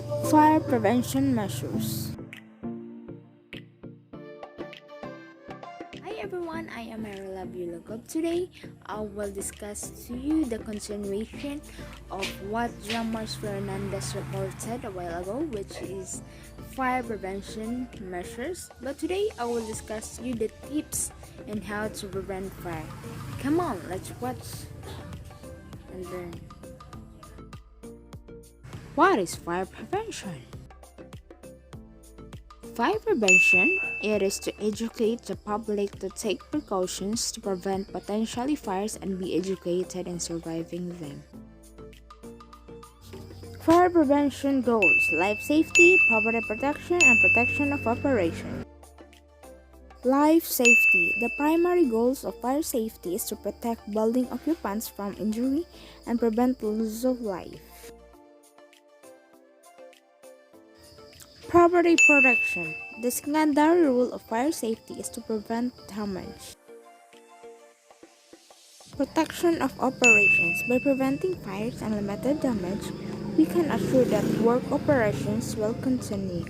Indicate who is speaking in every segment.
Speaker 1: Fire prevention measures. Hi everyone, I am Marilla Longcob. Today, I will discuss to you the continuation of what Jamas Fernandez reported a while ago, which is fire prevention measures. But today, I will discuss to you the tips and how to prevent fire. Come on, let's watch and learn. What is fire prevention? Fire prevention, it is to educate the public to take precautions to prevent potentially fires and be educated in surviving them. Fire prevention goals: life safety, property protection, and protection of operation. Life safety. The primary goals of fire safety is to protect building occupants from injury and prevent loss of life. Property protection. The secondary rule of fire safety is to prevent damage. Protection of operations. By preventing fires and limited damage, we can assure that work operations will continue.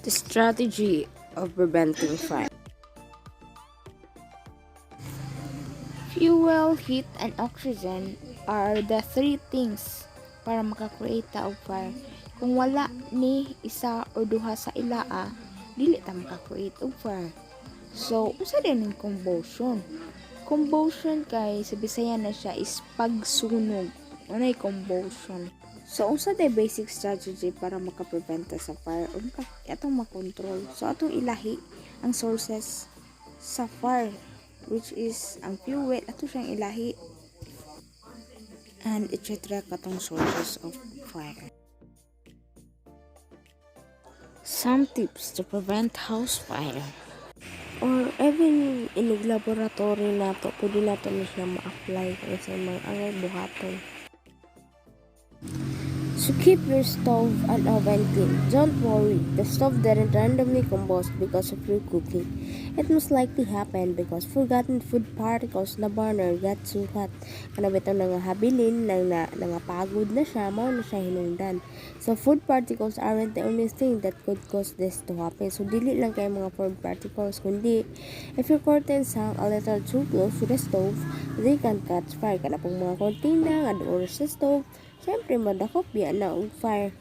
Speaker 1: The strategy of preventing fire. Fuel, heat, and oxygen are the three things para makakreate ta og fire. Kung wala ni isa o duha sa ilaa, dili ta makakreate og fire. So, unsa din ang combustion? Combustion kay sa Bisaya na siya is pagsunog. Unay combustion. So, unsa day basic strategy para makapreventa sa fire o atong makontrol? So, atong ilahi ang sources sa fire, which is ang fuel, ato siyang ilahi and etc. katong sources of fire. Some tips to prevent house fire. Or even in laboratory nato, pwede nato na siya ma-apply kasi mga angay buhaton. So keep your stove and oven clean. Don't worry, the stove didn't randomly combust because of your cooking. It most likely happened because forgotten food particles na burner got too hot. Kana bitong habilin nang pagod na siya, mao na siya hinungdan. So food particles aren't the only thing that could cause this to happen. So dili lang kay mga food particles, kundi if your curtains hang a little too close to the stove, they can catch fire. Kana pong mga kortina nga doon sa stove, syempre madakop biya na og fire.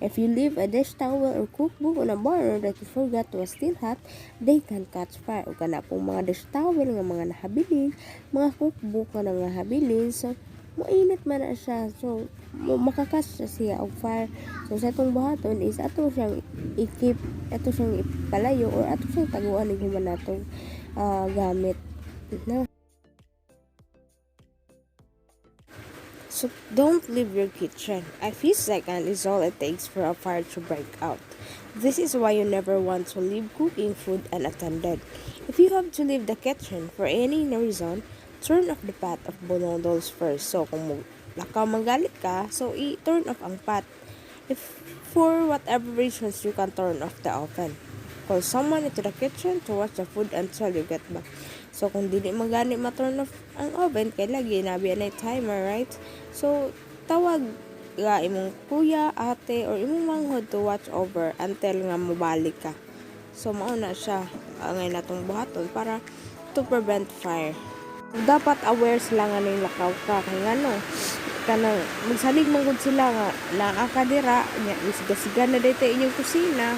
Speaker 1: If you leave a dish towel or cookbook on a burner that you forgot was still hot, they can catch fire. O kana pong mga dish towel nga mga nahabilin, mga cookbook nga nahabilin, so mainit man na siya. So makakatch siya og fire. So sa itong buhaton is ato siyang i-keep, ato siyang ipalayo or ato siyang taguan ng human natong gamit. No? So don't leave your kitchen. A few seconds is all it takes for a fire to break out. This is why you never want to leave cooking food unattended. If you have to leave the kitchen for any reason, turn off the pot of noodles first. So kung lakaw manggalit ka, so i-turn off ang pot. If for whatever reasons you can turn off the oven. Call someone into the kitchen to watch the food until you get back. So, kung dili magani ma-turn off ang oven, kay lagi nabi na timer, right? So, tawag ga imong kuya, ate, or imong manghod to watch over until nga mabalik ka. So, mauna siya ngay natong buhaton para to prevent fire. Dapat aware sila nga ning lakaw ka kay ngano kanang magsalig man gud sila nga nakakadira nya isiga-siga na dayto inyong kusina.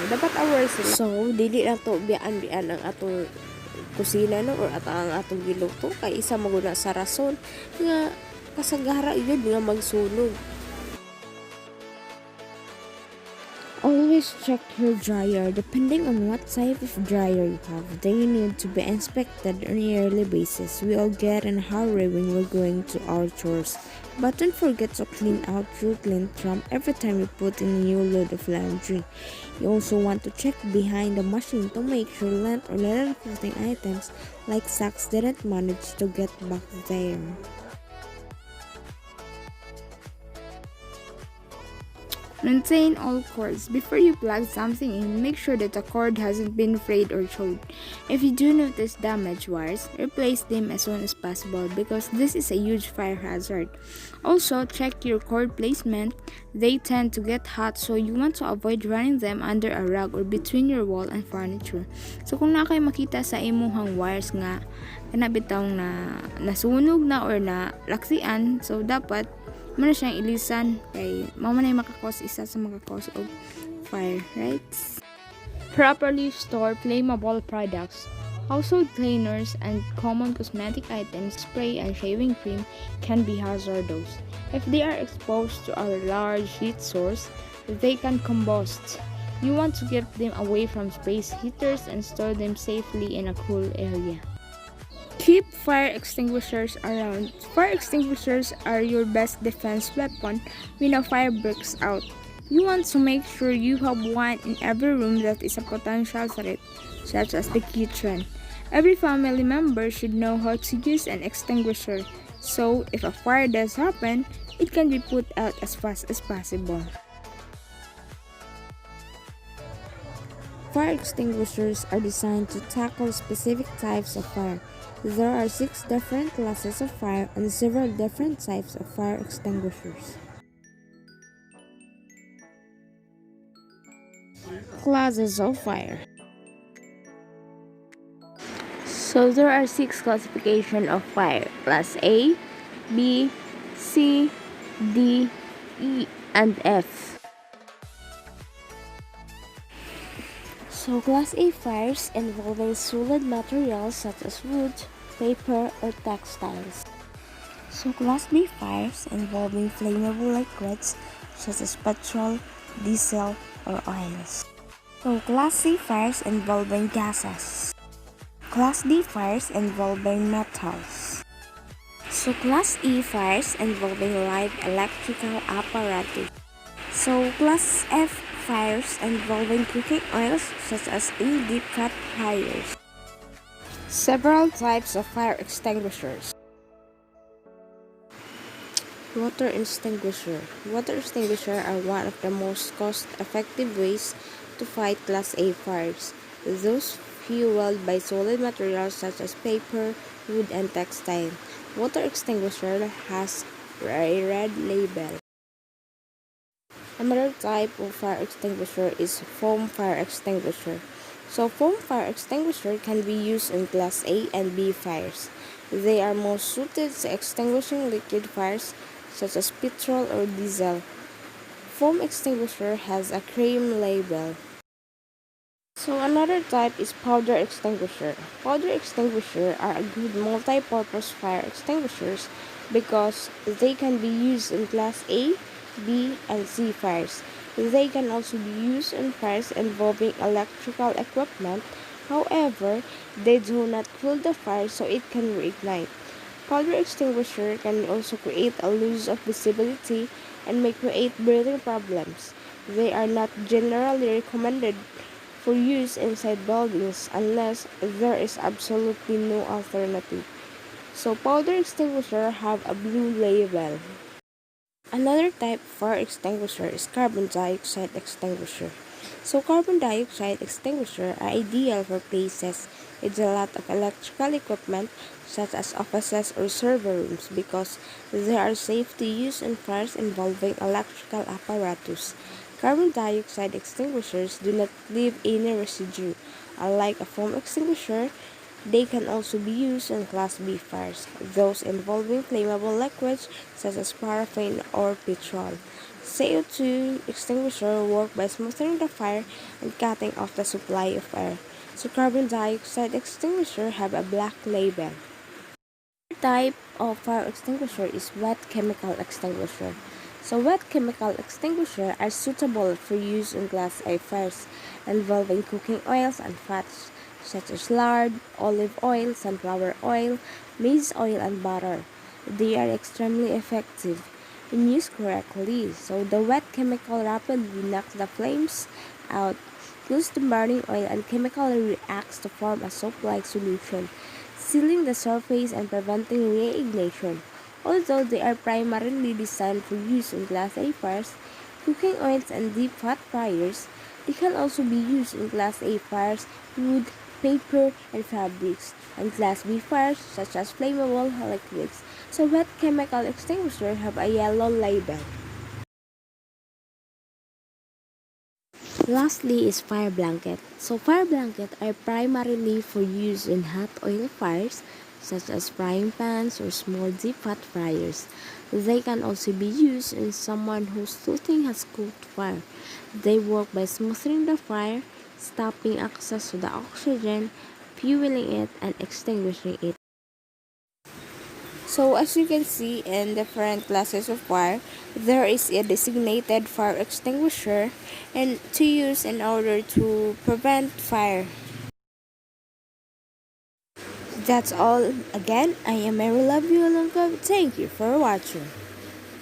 Speaker 1: Dapat aware sila. So, dili lang to bian ang atong kusina no or ang atong giluto kay isa maguna sa rason nga kasagara gyud nga magsunog. Always check your dryer. Depending on what type of dryer you have, they need to be inspected on a yearly basis. We all get in a hurry when we're going to our chores. But don't forget to clean out your clean drum every time you put in a new load of laundry. You also want to check behind the machine to make sure lint or little clothing items like socks didn't manage to get back there. Maintain all cords. Before you plug something in, make sure that the cord hasn't been frayed or chewed.
Speaker 2: If you do notice damaged wires, replace them as soon as possible because this is a huge fire hazard. Also, check your cord placement. They tend to get hot, so you want to avoid running them under a rug or between your wall and furniture. So kung na kayo makita sa imuhang wires nga kanabitaw na nasunog na or na laksian, so dapat mo na siyang ilisan kay mao man ay makakos isa sa mga cause of fire, right? Properly store flammable products. Household cleaners and common cosmetic items, spray and shaving cream can be hazardous. If they are exposed to a large heat source, they can combust. You want to get them away from space heaters and store them safely in a cool area. Keep fire extinguishers around. Fire extinguishers are your best defense weapon when a fire breaks out. You want to make sure you have one in every room that is a potential threat, such as the kitchen. Every family member should know how to use an extinguisher, so if a fire does happen, it can be put out as fast as possible. Fire extinguishers are designed to tackle specific types of fire. There are 6 different classes of fire and several different types of fire extinguishers. Classes of fire. So there are 6 classifications of fire: Class A, B, C, D, E, and F. So Class A fires involving solid materials such as wood, paper, or textiles. So Class B fires involving flammable liquids such as petrol, diesel, or oils. So Class C fires involving gases. Class D fires involving metals. So Class E fires involving live electrical apparatus. So Class F fires involving cooking oils such as in deep fat fires. Several types of fire extinguishers. Water extinguisher. Water extinguishers are one of the most cost-effective ways to fight Class A fires. Those fueled by solid materials such as paper, wood, and textile. Water extinguisher has a red label. Another type of fire extinguisher is foam fire extinguisher. So foam fire extinguisher can be used in Class A and B fires. They are most suited to extinguishing liquid fires such as petrol or diesel. Foam extinguisher has a cream label. So another type is powder extinguisher. Powder extinguisher are a good multi-purpose fire extinguishers because they can be used in Class A, B, and C fires. They can also be used in fires involving electrical equipment. However, they do not cool the fire so it can reignite. Powder extinguisher can also create a loss of visibility and may create breathing problems. They are not generally recommended for use inside buildings unless there is absolutely no alternative. So powder extinguisher have a blue label. Another type of fire extinguisher is carbon dioxide extinguisher. So carbon dioxide extinguisher are ideal for places with a lot of electrical equipment such as offices or server rooms because they are safe to use in fires involving electrical apparatus. Carbon dioxide extinguishers do not leave any residue. Unlike a foam extinguisher, they can also be used in Class B fires, those involving flammable liquids such as paraffin or petrol. CO2 extinguisher work by smoothing the fire and cutting off the supply of air. So carbon dioxide extinguisher have a black label. Another type of fire extinguisher is wet chemical extinguisher. So wet chemical extinguisher are suitable for use in Class A fires involving cooking oils and fats such as lard, olive oil, sunflower oil, maize oil, and butter. They are extremely effective when used correctly. So the wet chemical rapidly knocks the flames out, cools the burning oil, and chemically reacts to form a soap-like solution, sealing the surface and preventing reignition. Although they are primarily designed for use in Class A fires, cooking oils, and deep fat fryers, they can also be used in Class A fires, wood, paper, and fabrics, and Class B fires such as flammable liquids. So wet chemical extinguishers have a yellow label. Lastly is fire blanket. So fire blankets are primarily for use in hot oil fires such as frying pans or small deep fat fryers. They can also be used in someone whose clothing has caught fire. They work by smoothing the fire, stopping access to the oxygen, fueling it, and extinguishing it.
Speaker 1: So as you can see in different classes of fire, there is a designated fire extinguisher and to use in order to prevent fire. That's all. Again, I am Mary Love You Longcob. Thank you for watching.